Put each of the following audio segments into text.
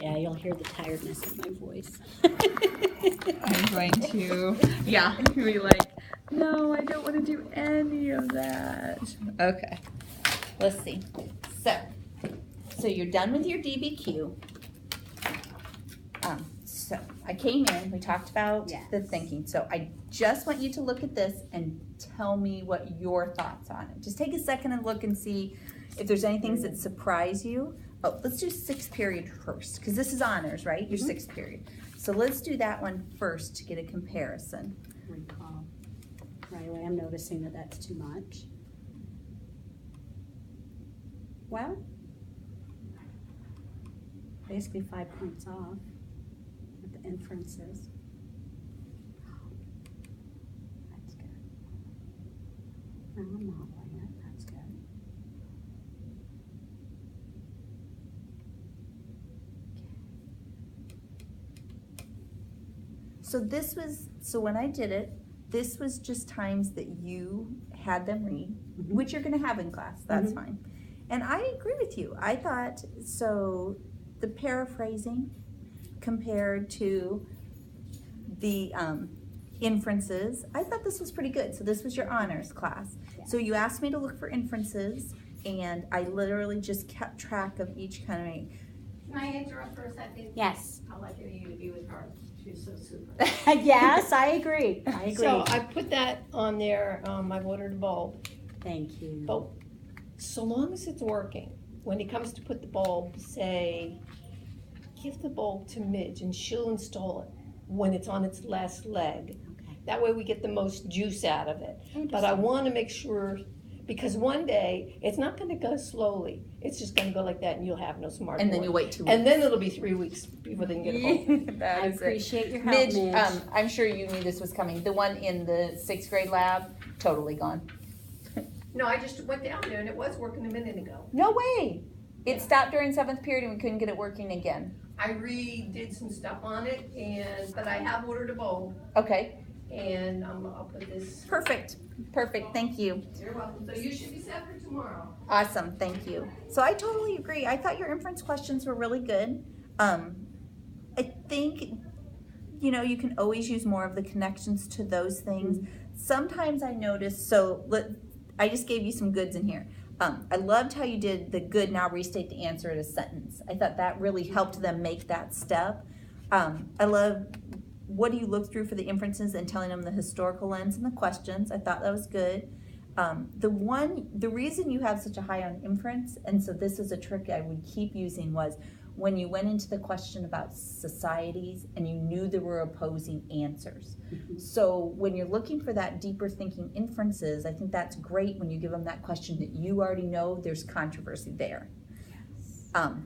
Yeah, you'll hear the tiredness in my voice. I'm going to, yeah, be like, no, I don't want to do any of that. Okay, let's see. So you're done with your DBQ. So I came in, we talked about Yes. the thinking. So I just want you to look at this and tell me what your thoughts on it. Just take a second and look and see if there's any things that surprise you. Oh, let's do sixth period first, because this is honors, right? Your sixth period. So let's do that one first to get a comparison. Recall. Right away, I'm noticing that that's too much. Well, basically 5 points off with the inferences. That's good. Now I'm modeling it. That's good. So when I did it, this was just times that you had them read, which you're gonna have in class, that's fine. And I agree with you. I thought, so the paraphrasing compared to the inferences, I thought this was pretty good. So this was your honors class. Yeah. So you asked me to look for inferences, and I literally just kept track of each kind of. Can I interrupt for a second? Yes. I'd like you to be with her. She's so super. Yes, I agree. I agree. So I put that on there, I've ordered a bulb, Thank you. but so long as it's working, when it comes to put the bulb, say, give the bulb to Midge and she'll install it when it's on its last leg. Okay. That way we get the most juice out of it. But I understand. wanna make sure, because one day, it's not gonna go slowly, it's just gonna go like that and you'll have no smart And then board. you wait 2 weeks. And then it'll be 3 weeks before they can get a bulb. That I is it. appreciate your help, Midge, Midge. I'm sure you knew this was coming. The one in the sixth grade lab, totally gone. No, I just went down there and it was working a minute ago. No way. It Yeah. stopped during seventh period and we couldn't get it working again. I redid some stuff on it, but I have ordered a bulb, Okay, and I'll put this. perfect. Perfect. Thank you. You're welcome. So you should be set for tomorrow. Awesome. Thank you. So I totally agree. I thought your inference questions were really good. I think, you know, you can always use more of the connections to those things. Sometimes I notice, I just gave you some goods in here. I loved how you did the good, now restate the answer in a sentence. I thought that really helped them make that step. I love, what do you look through for the inferences and telling them the historical lens and the questions. I thought that was good. The reason you have such a high on inference, and so this is a trick I would keep using, was when you went into the question about societies and you knew there were opposing answers. So when you're looking for that deeper thinking inferences, I think that's great when you give them that question that you already know there's controversy there. I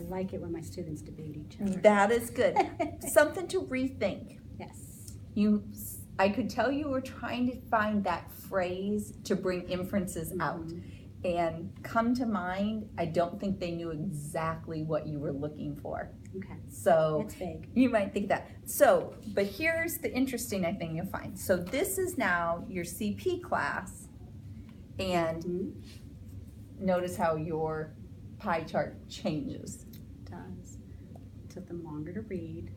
like it when my students debate each other. That is good. Something to rethink. Yes. I could tell you were trying to find that phrase to bring inferences out. And come to mind, I don't think they knew exactly what you were looking for. Okay. So It's vague. you might think that. So, but here's the interesting thing you'll find. So this is now your CP class, and notice how your pie chart changes. It does. Took them longer to read.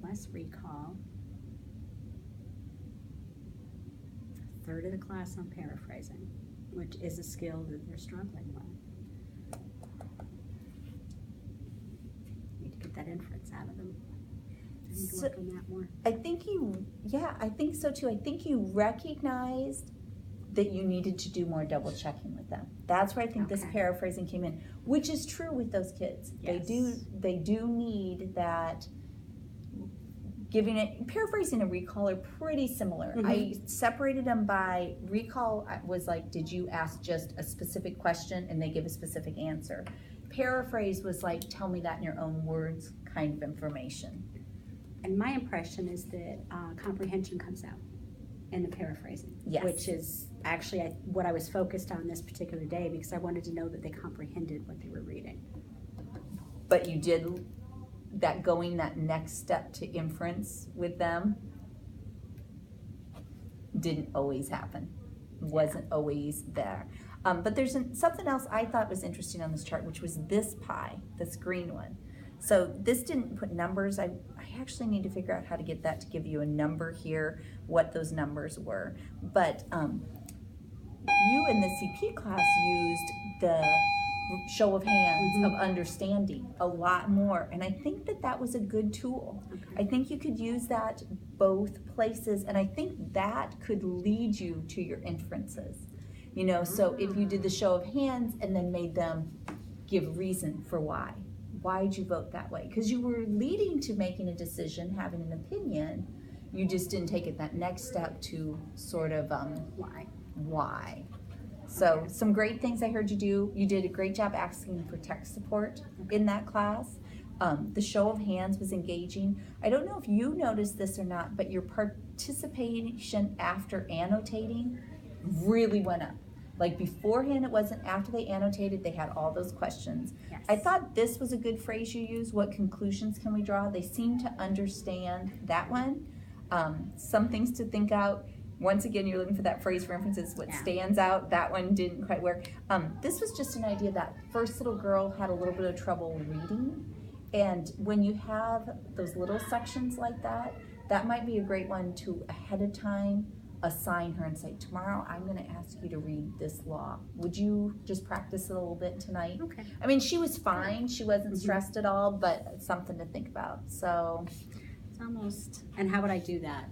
Less recall. A third of the class on paraphrasing, which is a skill that they're struggling with. Need to get that inference out of them. I need to work on that more. I think so too. I think you recognized that you needed to do more double checking with them. That's where I think this Okay. paraphrasing came in, which is true with those kids. Yes. They do need that. Paraphrasing and recall are pretty similar. I separated them by recall was like, did you ask just a specific question and they give a specific answer? Paraphrase was like, tell me that in your own words kind of information. And my impression is that comprehension comes out in the paraphrasing. Yes. Which is actually what I was focused on this particular day, because I wanted to know that they comprehended what they were reading. But you did that next step to inference with them didn't always happen. wasn't always there. But there's something else I thought was interesting on this chart, which was this pie, this green one. So this didn't put numbers. I actually need to figure out how to get that to give you a number here, what those numbers were. But you in the CP class used the show of hands of understanding a lot more, and I think that was a good tool. I think you could use that both places, and I think that could lead you to your inferences. You know, so if you did the show of hands and then made them give reason for why'd you vote that way? Because you were leading to making a decision, having an opinion, you just didn't take it that next step to sort of why. So some great things I heard you do. You did a great job asking for tech support in that class. The show of hands was engaging. I don't know if you noticed this or not, but your participation after annotating really went up. Like beforehand it wasn't, after they annotated they had all those questions. Yes. I thought this was a good phrase you used, what conclusions can we draw? They seem to understand that one. Some things to think out. Once again, you're looking for that phrase for inferences, what stands out, that one didn't quite work. This was just an idea that first little girl had a little bit of trouble reading, and when you have those little sections like that, that might be a great one to ahead of time assign her and say, tomorrow I'm going to ask you to read this law. Would you just practice it a little bit tonight? Okay. I mean, she was fine, she wasn't stressed at all, but it's something to think about. So It's almost, and how would I do that?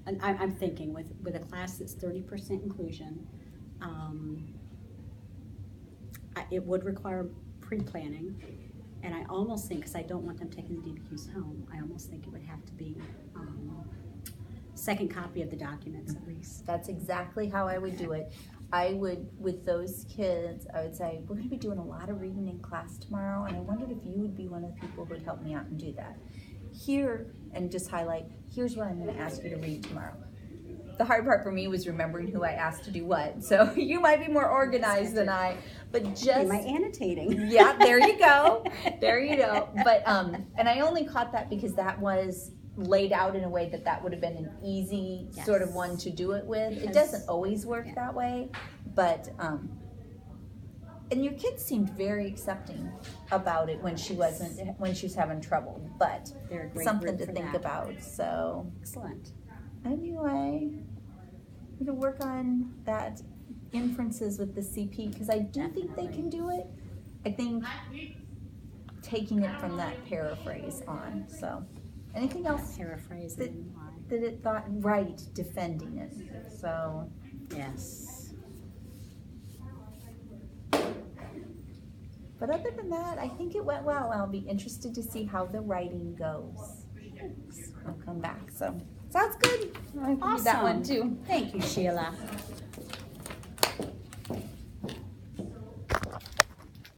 And I'm thinking with a class that's 30% inclusion, it would require pre-planning, and I almost think, because I don't want them taking the DBQs home, I almost think it would have to be second copy of the documents at least. that's exactly how I would do it. I would, with those kids, I would say, we're gonna be doing a lot of reading in class tomorrow, and I wondered if you would be one of the people who would help me out and do that. Here, and just highlight, here's what I'm gonna ask you to read tomorrow. The hard part for me was remembering who I asked to do what. So you might be more organized than I, but just. Am I annotating? Yeah, there you go. There you go. But, and I only caught that because that was laid out in a way that would have been an easy sort of one to do it with. It doesn't always work that way, but, and your kids seemed very accepting about it when she was having trouble, but They're a great something group to for think that. about. So Excellent. anyway, I'm gonna work on that inferences with the CP because I do think they can do it. I think taking it from that paraphrase on. So anything else Paraphrasing. Why? that it thought right, defending it. So Yes. but other than that, I think it went well. I'll be interested to see how the writing goes. I'll come back. So sounds good. I'll give you that one Awesome. too. Thank you, Sheila.